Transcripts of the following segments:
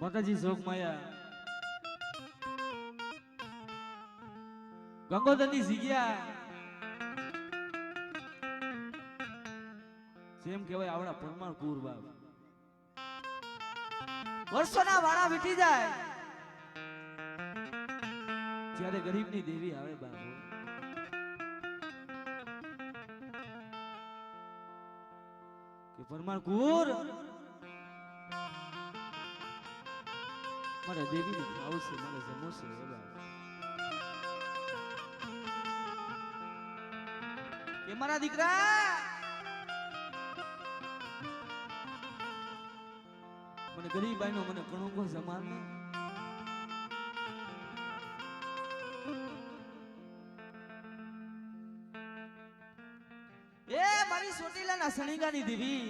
માતાજી શોક માયા ગંગોદરની જગ્યા જેમ કહેવાય આવડા પરમાર કુર બાપ વર્ષોના વાળા વીટી જાય જ્યારે ગરીબની દેવી આવે બાપુ કે પરમાર કુર મારા દેવીને ખાવું છે મારે જમવું છે એ બાપ કે મારા દીકરા મને ગરીબ આઈનો મને ઘણો કો સમાન એ મારી સોટીલાના સણીગાની દેવી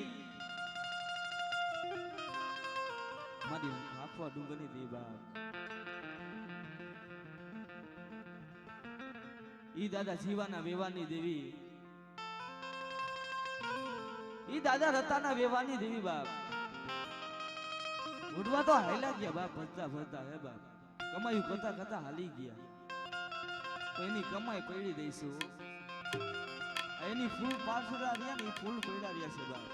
મારી આખવા ડુંગરની દેવી બાપ ઈ દાદા જીવાના વેવાની દેવી ઈ દાદા રતાના વેવાની દેવી બાપ ઉડવા તો હાલ્યા ગયા બાપ ભરતા ભરતા હે બાપ કમાયું કરતા કરતા હાલી ગયા તો એની કમાઈ પડી દઈશું એની ફૂલ પાછળ રહ્યા ને ફૂલ પડ્યા રહ્યા છે બાપ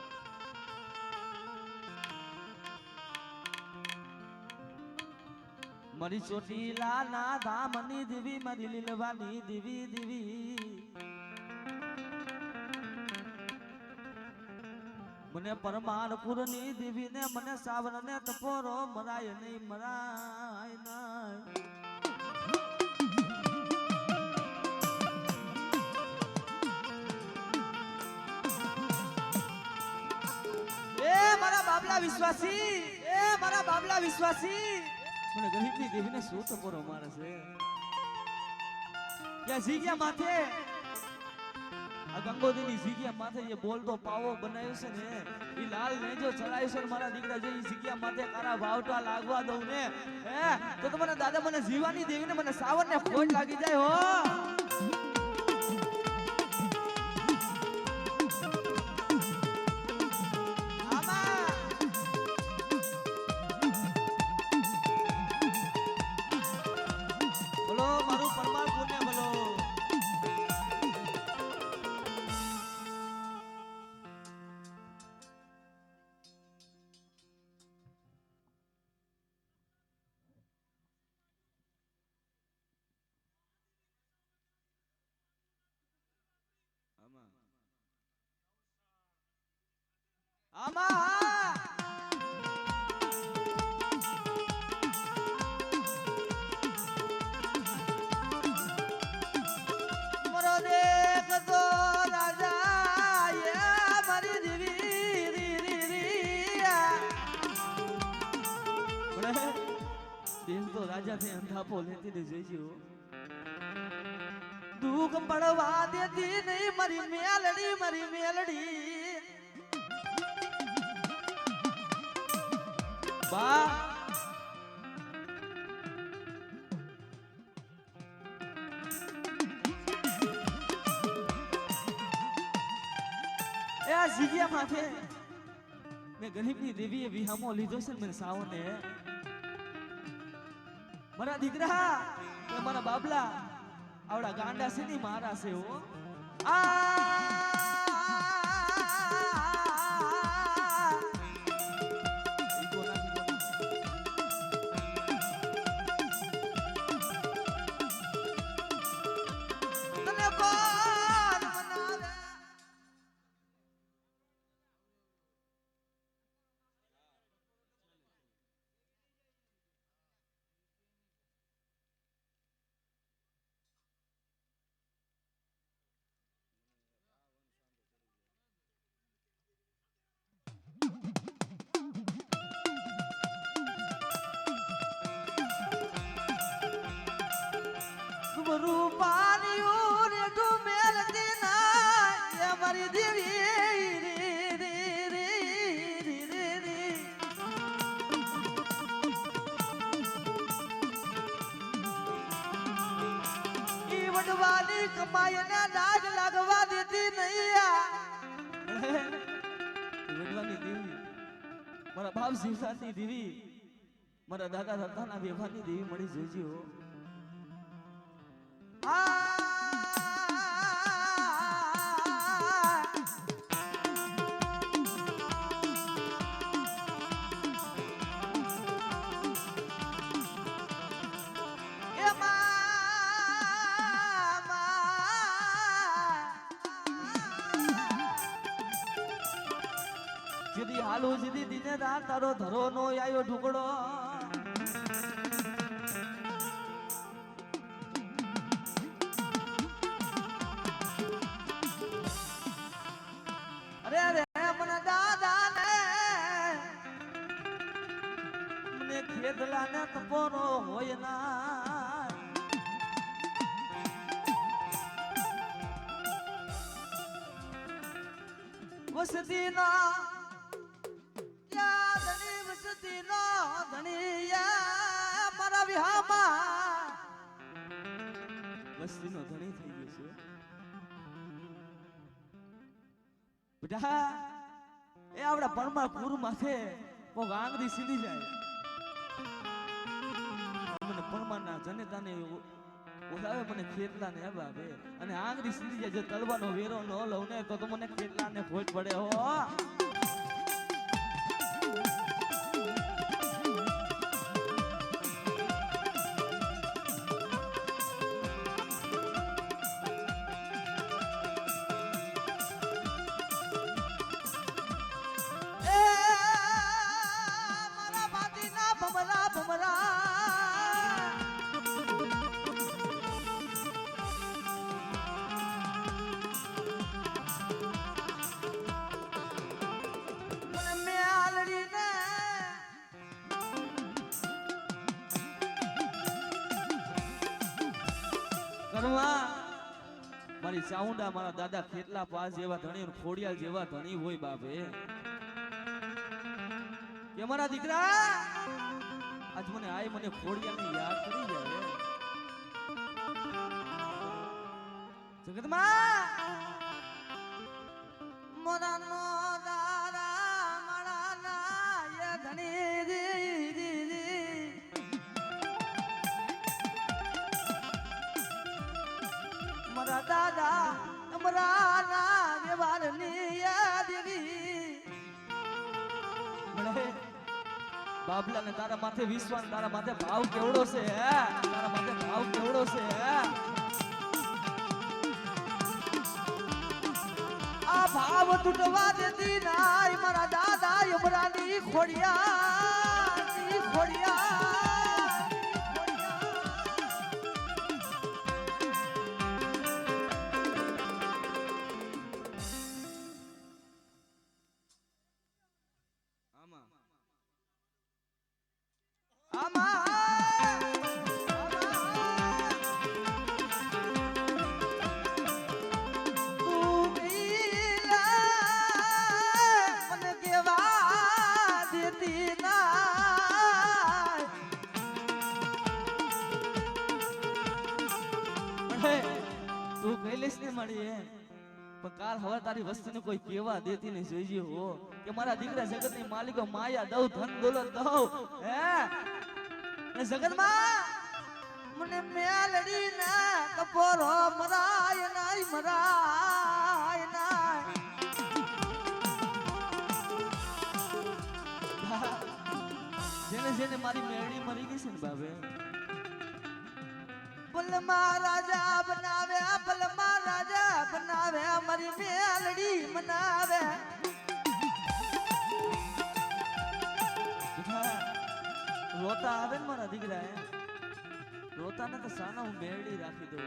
મારી ચોટીલા ના ધામની દેવી મારી લીલવાની દેવી દેવી મને પરમારપુર ની દેવી ને મને સાવર ને તપોરો મરાય નહીં મરાય નહીં એ મારા બાબલા વિશ્વાસી એ મારા બાબલા વિશ્વાસી મને ગરીબની દેવીને શું તપોરો મારે છે ક્યાં જીગ્યા માથે આ ગંગોદરીની જગ્યા માથે જે બોલતો પાવો બનાવ્યો છે ને ઈ લાલ ને જો ચડાયો છે મારા દીકરા જો ઈ જગ્યા માથે કારા ભાવટા લાગવા દઉં ને હે તો મને દાદા મને જીવાની દેવીને મને સાવર ને ખોટ લાગી જાય હો બોલો મારું પરમારપુર ને બોલો આમાં મરો દેખ તો રાજા એ મારી દેવી રી રી રી દેખ તો રાજા થી અંધાપો લેતી ને જોઈજો દુઃખ પડવા દેતી નહીં મારી મેલડી બા એ આ જગ્યા માથે મેં ગરીબની દેવીએ વિહામો લીધો છે મને સાવને મારા દીકરા મારા બાબલા આવડા ગાંડા છે ની મારા છે હો રૂપાની ઉરે ડુમેલતી ના મારી દેવી રે રે રે રે રે રે ઈ વડવાની કમાઈને ડાગ લાગવા દેતી નહીં વડવાની દેવી મારા બાપ શિવસાની દેવી મારા દાદા રતાના વ્યવહારની દેવી મળી જોઈજી હો. જીદી હાલુ જીદી દિને રાત તારો ધરો નો આયો ઢુકડો. અરે અરે મને દાદા ને મને ખેદલા ને તપોરો હોય ના. વસતી ના મારા વિહામાં વસ્તીનો ધણી થઈ ગયો છે બેટા. એ આપડા પરમા કુર માથે કોક આંગળી સીધી જાય મને પરમાના જનેતાને ઓલાવે મને ખેતલા ને બાબે અને આંગળી સીધી જાય. જો તલવાનો વેરો ન લઉં ને તો મને ખેતલા ને ખોટ પડે હો. મારી ચાઉંડા મારા દાદા ખેતલા પાસ જેવા ધણી ખોડિયાલ જેવા ધણી હોય બાપે કે મારા દીકરા આજ મને આય મને ખોડિયાલ ની યાદ કરી જાય. જગતમાં મોરા નો દાદા મારા ના યે ધણી મારા દાદા અમારા ના વ્યવહારની દેવી મળે. બાબલા ને તારા માથે વિશ્વાસ તારા માથે ભાવ કેવડો છે તારા માથે ભાવ કેવડો છે. આ ભાવ તૂટવા દેતી નાય મારા દાદા અમરાની ખોડિયા. તું કૈલેશ ને મળી પણ કાલ હવે તારી વસ્તુને કોઈ કેવા દેતી નહીં જોઈજે હો કે મારા દીકરા જગત ની માલિકો માયા દઉં ધન દોલત દઉં હે જગતમાં મને મેલડી ના કપોરો મરાય નાય. જેને જેને મારી મેલડી મરી ગઈ છે ને બાબે પલમા રાજા બનાવે મારી મેલડી મનાવે. રોતા આવે ને મારા દીકરા રોતા ને તો સાના હું મેલડી રાખી દઉં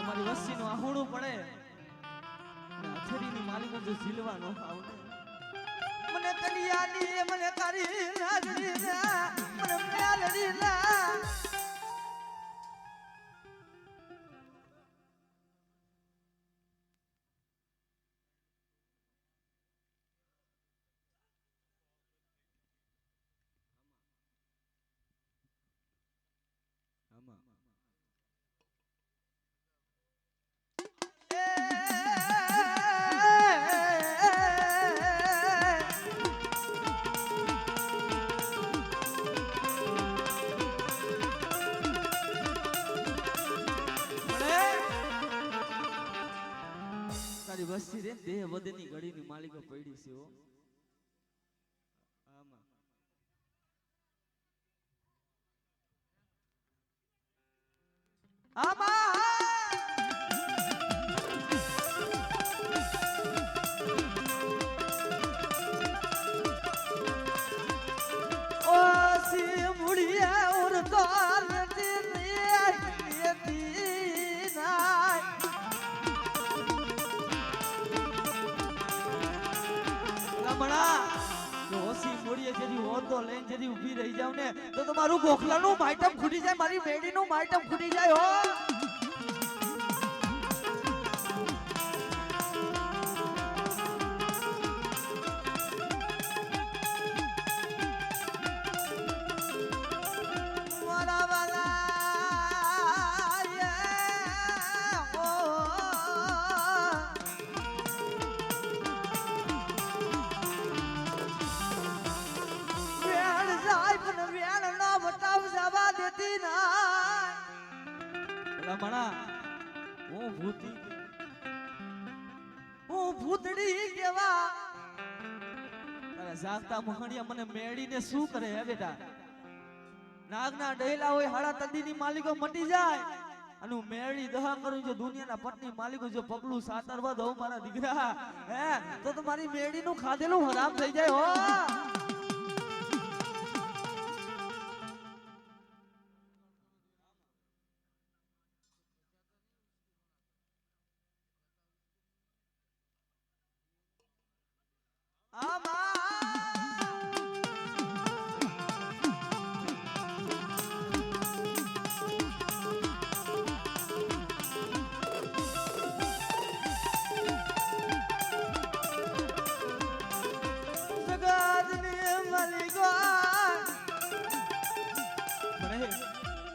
મારી વસ્તી નું આહુડું પડે અથડી ની માલિકો જો ઝીલવા નો આવડે મને કલિયાની મને કરી નાગરી મને મેલડી ના. તારી વસ્તી રે દેહ વધેની ઘડીની માલિકો પડી છે હો આમાં ઓ સી મુડિયા ઓર તાર લઈને ઉભી રહી જાવ ને તો તમારું ગોખલાનું માઇટમ ખૂટી જાય મારી મેડીનું માઇટમ ખૂટી જાય હો ભૂતડી કેવા તારા જાગતા મહણિયા મને મેળીને શું કરે હે બેટા નાગના ડેલા હોય હાડા તંદીની માલિકો મટી જાય અને હું મેળી દહા કરું જો દુનિયાના પટની માલિકો જો પગલું સાતરવા દઉં મારા દીકરા હે તો તમારી મેળીનું ખાધેલું હરામ થઈ જાય હો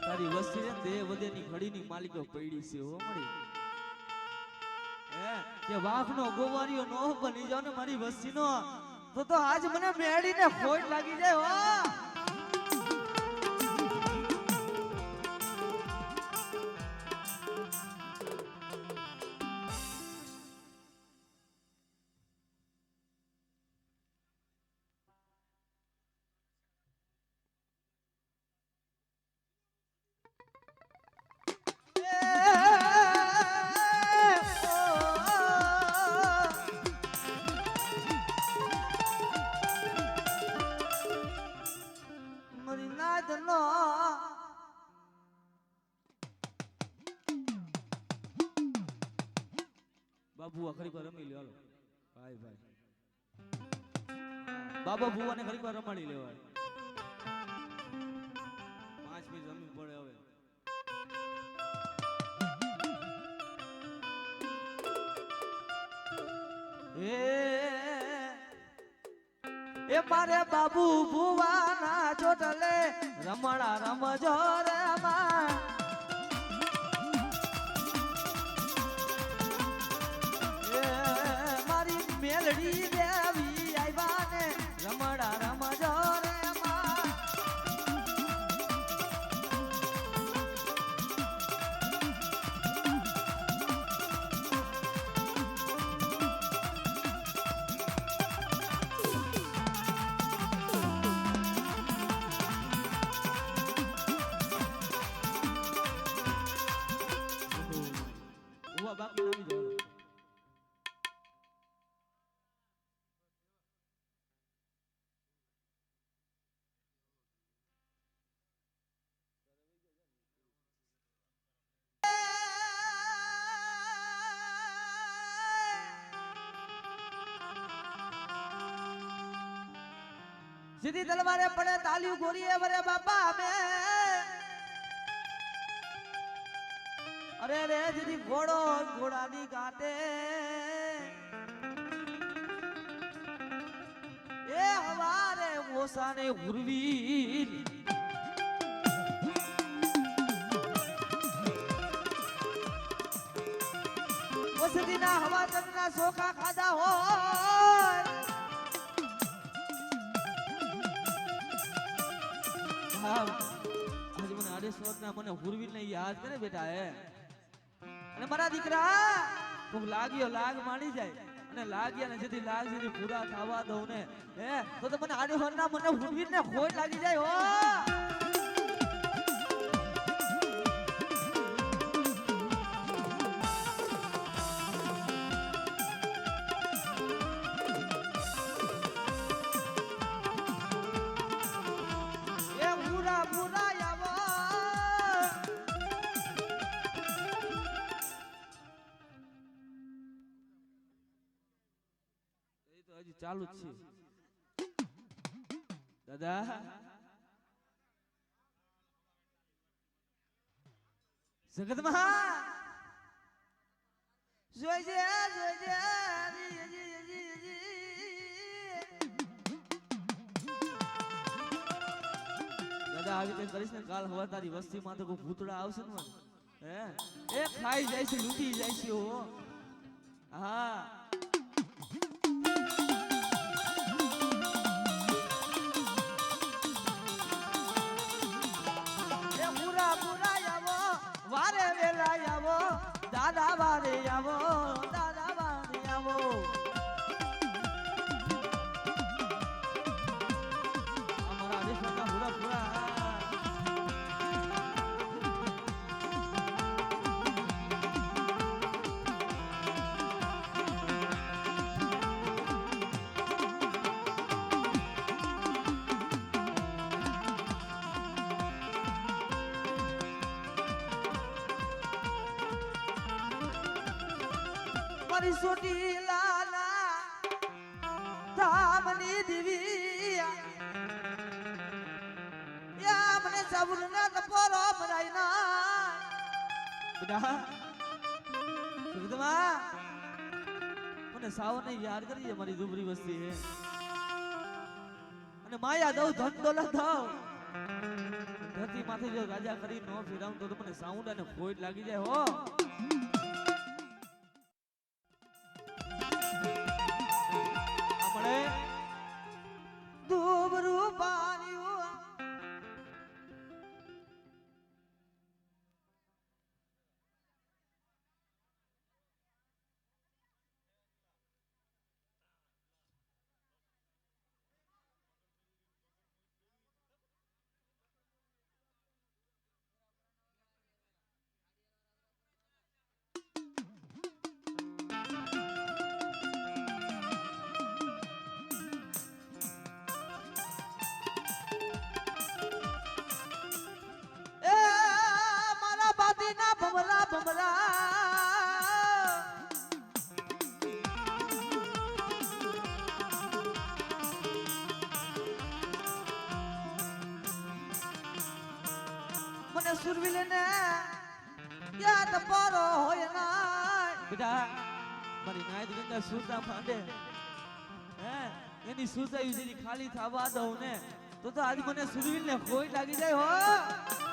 તારી વસ્તી ને દેહ વધેની ઘડીની માલિકો પડી છે હો મળી હે કે વાઘનો ગોવારીઓ નો બની જાવ ને મારી વસ્તીનો તો આજ મને મેળીને ખોટ લાગી જાય હો બાબુ ખરી વાર રમી લ્યો ભાઈ ભાઈ બાબા ભુવાને ખરી વાર રમાડી લેવાય 5 મિનિટ રમી પડે હવે એ મારે બાબુ ભુવાના ચોટલે રમણા રમજો રે માં મેલડી દેવી આવ્યા ને રમડા રમજો રે બાકી નામી જાવ सीधी तलवारे पड़े तालियों गोरिए वरे बापा में अरे रे दीदी घोड़ो घोड़ानी काटे ए हमारे मोसाने गुरवीर उस दिन हवा चंद्रा सोखा खादा हो आज મને આડેશ્વર ના મને હુરવીર ને યાદ કરે બેટા હે અને મારા દીકરા કોક લાગ્યો લાગ માણી જાય અને લાગ્યા ને જેથી લાગ જેથી પૂરા થવા દઉં ને હે તો મને આડે હોરના મને ભૂલવીને ને ખોટ લાગી જાય હો હજી ચાલુ જ છે દાદા જગતમાં જોઈજે જોઈજે દાદા આવી કઈ કરીશ ને કાલ હવા તારી વસ્તીમાં તો કોઈ ભૂતડા આવશે ને હે એ ખાઈ જાય છે લૂટી જાય છે હો હા વારે વેલા આવો દાદા વારે આવો દાદા વારે આવો અમારા દેશના પૂરા પૂરા સોટી લાલા ધામની દીવી યા મને સબુરના તપોરો મરાઈ ના બડા સુગદમા મને સાવને યાદ કરી મારી દુબરી વસ્તી હે અને માયા દઉં ધન દોલત દઉં ધરતી માથે જો રાજા કરી નો ફેરાવું તો મને સાઉન્ડ અને ખોટ લાગી જાય હો ભમરા ભમરા મને સુરવીલે ને યાદ પારો હોય ના બેટા મારી નાયત ગંગા સુરતા માંડે હે એની સુરતા યુઝલી ખાલી થવા દઉં ને તો આજ મને સુરવીલ ને કોઈ લાગી જાય હો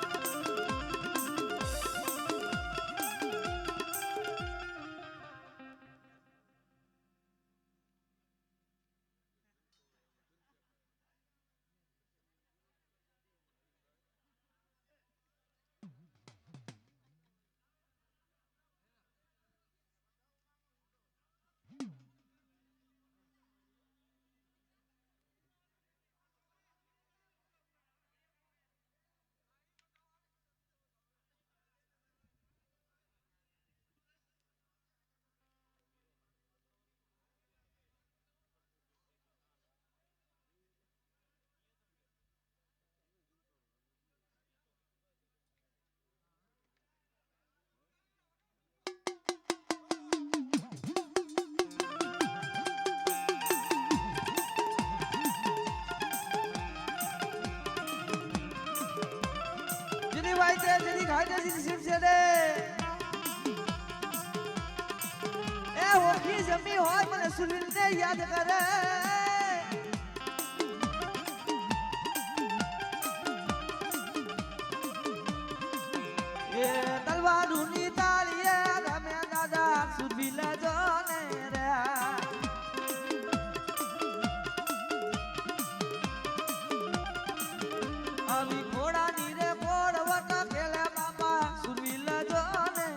જમી હોય મને સુનિલ ને યાદ કરે એ તલવારું ની તાળીએ રમે દાદા સુનિલ જોને રે આવી ઘોડા ની રે ઘોડવટ ખેલે મામા સુનિલ જોને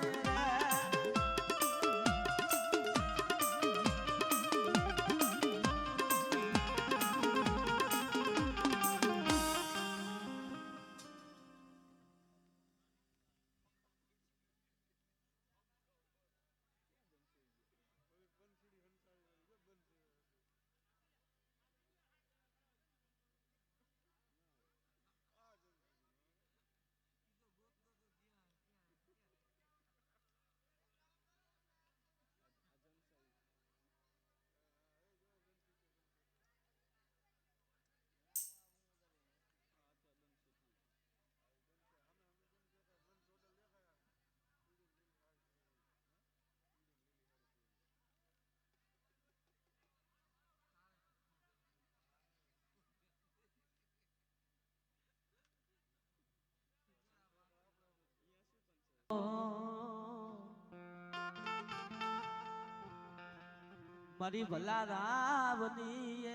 મારી ભલા રાવની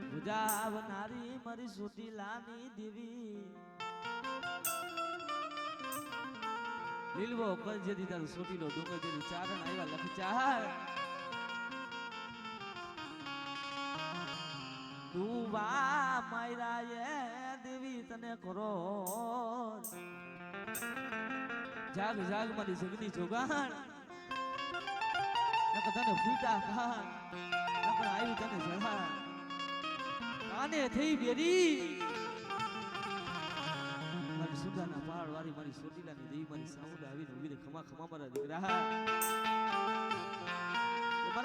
પૂજાવનારી મારી સુટીલાની દેવી લીલવો કર જેથી તારું સોટીલો ડુંગર જેથી ચારણ આવ્યા લખ ચાર તું વા માયરા એ દેવી તને કરો જાગ જાગ મારી જગની જોગાણ નકર તને ફૂટા ખાન નકર આવી તને જળા કાને થઈ બેરી મારી સુદાના પાળ વાળી મારી સોટીલાની દેવી મારી સામુંડા આવીને ઉભી રે ખમા ખમા મારા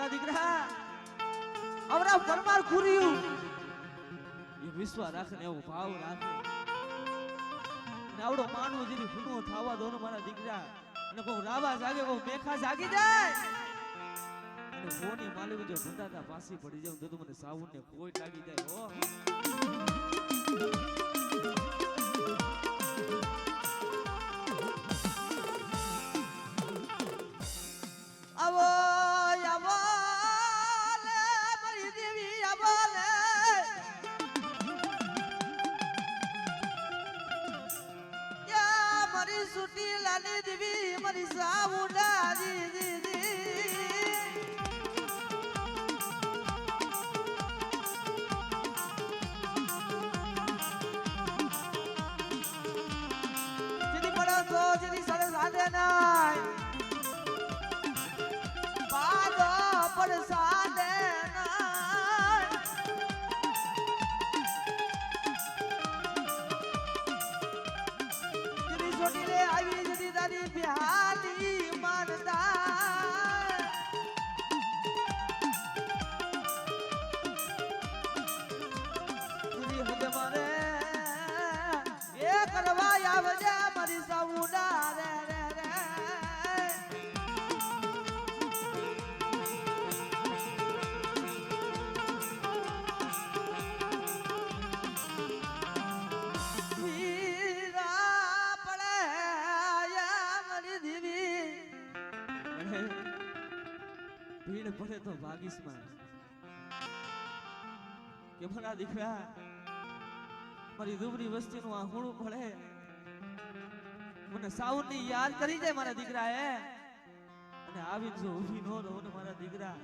દીકરા અવરા પરમાર કુર્યું એ વિશ્વાસ રાખે ને એવો ભાવ રાખે ને આવડો માનવો જેની ફૂનો થાવા દો ને મારા દીકરા અને કોઈ રાવા જાગે કોઈ મેખા જાગી જાય અને ફોની માલિક જો ભંડાતા પાસી પડી જાવ તો મને સાવન ને કોઈ લાગી જાય હો આવો આવો લે મારી દેવી આવો લે યા મારી સુટી લાલી દેવી મારી સાવુડા દીદી જેની પડો તો જેની સાડે સાડે નાય પરસાદે તેરી છોટી રે આવી જતી તારી બિહાલી માનતા તુરી હદે મારે એ કરવા આવજે મારી સાઉડા રે ભીડ પડે તો ભાગીશમાં કે મારા દીકરા મારી દુબળી વસ્તીનું આ હુણું પડે મને સાઉન્ડની યાદ કરી જાય મારા દીકરા અને આવી જો ઊભી નો રહો ને મારા દીકરા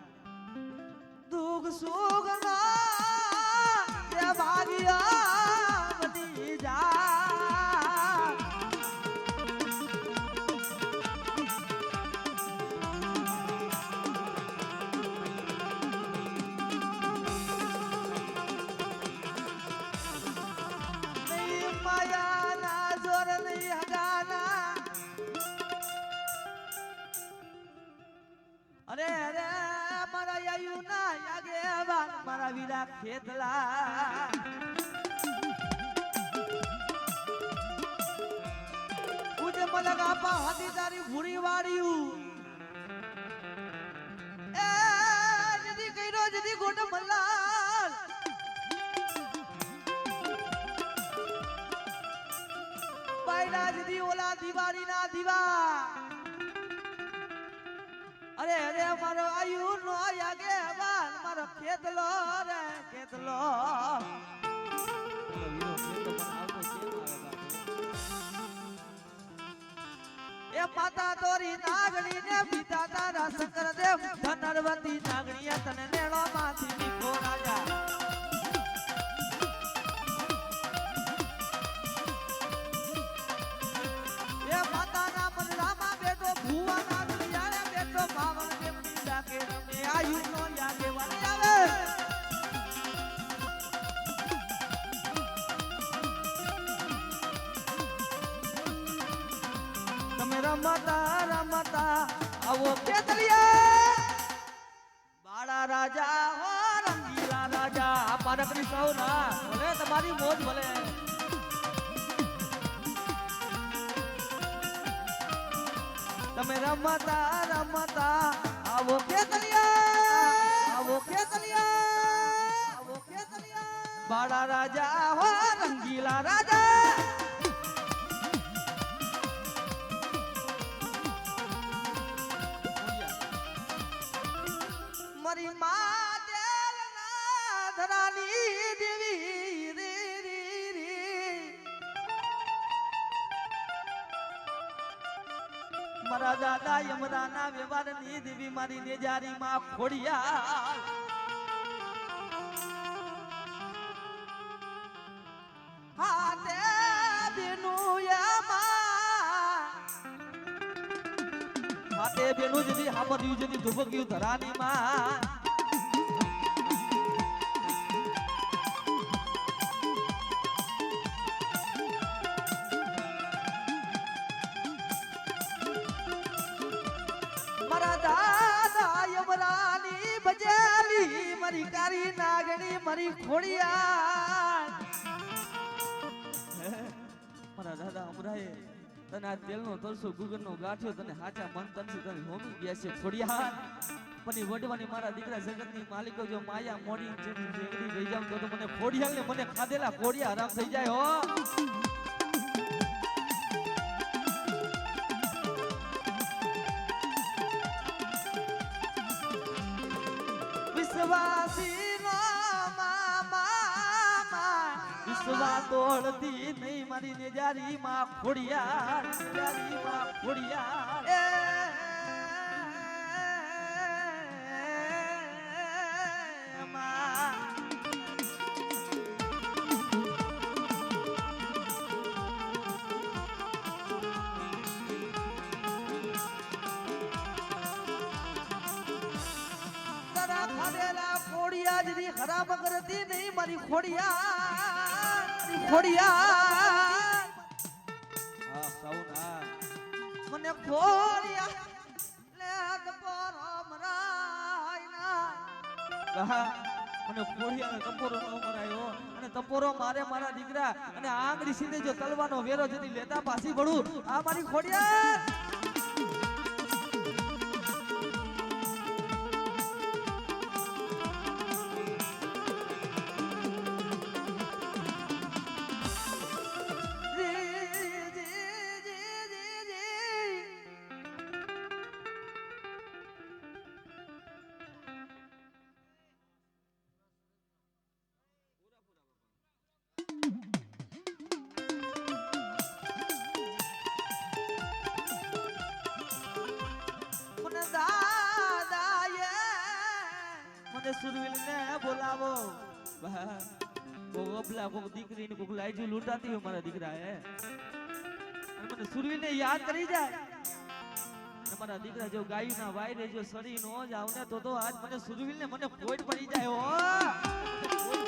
દુઃખ સુખ ના ભાગ્યા બની જા અરે અરે મારા આયુ ના યાગે વાન મારા વીરા ખેતલા ઉજે મલગા પા હાથી તારી ભૂરી વાડ્યું એ જદી કઈરો જદી ગોટ મલ્લાલ બાયલા જદી ઓલા દિવાળી ના દીવા અરે અરે મારો આયુ નો યાગે વાલ મારો ખેતલો રે ખેતલો એ પાતા તોરી નાગણી ને પિતા તારા શંકર દેવ ધનરવતી નાગણીએ તને નેળો માંથી નીકો રાજા એ માતા ના મનરામાં બેટો ભુવા ના ભાવન દેવની ડાકે રમે આયુ નો યાગે વાળી આવે તમે રમતા રમતા આવો કેતલિયા બાળા રાજા હો રંગીલા રાજા પારકની સૌ ના ભલે તમારી મોજ ભલે તમે રમતા રમતા આવો ખેતલિયા આવો ખેતલિયા આવો ખેતલિયા બાળા રાજા હો રંગીલા રાજા મારી માં દેલના ધરાની દેવી રે રે રે મારા દાદા યમરાના વ્યવહારની દેવી મારી નેજારી માં ખોડિયાર હાતે બેનું જદી હામર્યું જદી ધુબક્યું ધરાની માં મારા દાદા યમરાની બજાલી મારી કારી નાગણી મારી ખોડિયાર મારા દાદા અમરાએ તને આ તેલનો તરસો ગુગરનો ગાંઠ્યો તને હાચા મન તનથી તને હોમી ગયા છે ખોડિયાર પણ વડવાની મારા દીકરા જગતની માલિકો જો માયા મોડી જેની રેગડી રહી જાવ તો મને ખોડિયાર ને મને ખાધેલા ખોડિયા આરામ થઈ જાય હો વિશ્વાસી નો વિશ્વા તોડતી નહીં મારી નેજારી માં ખોડિયાર નેજારી માં ખોડિયાર ખરાબ કરતી નહીં મારી ખોડિયાર ખોડિયાર હા સૌના મને ખોડિયાર લે કપોરો મરાયના મને ખોડિયાર કપોરો નો મરાયો અને તપોરો મારે મારા દીકરા અને આંગળી સીધે જો તલવાનો વેરો જતી લેતા પાછી વળું આ મારી ખોડિયાર સુરવીલ ને બોલાવો કોગલા કોક દીકરી ને કોક લાઈજુ લૂંટાતી હોય મારા દીકરા હે અને મને સુરવીલ ને યાદ કરી જાય મારા દીકરા જો ગાયું ના વાયરે જો સડી નો જાવ ને તો આજ મને સુરવીલ ને મને પોઈન્ટ પડી જાય હો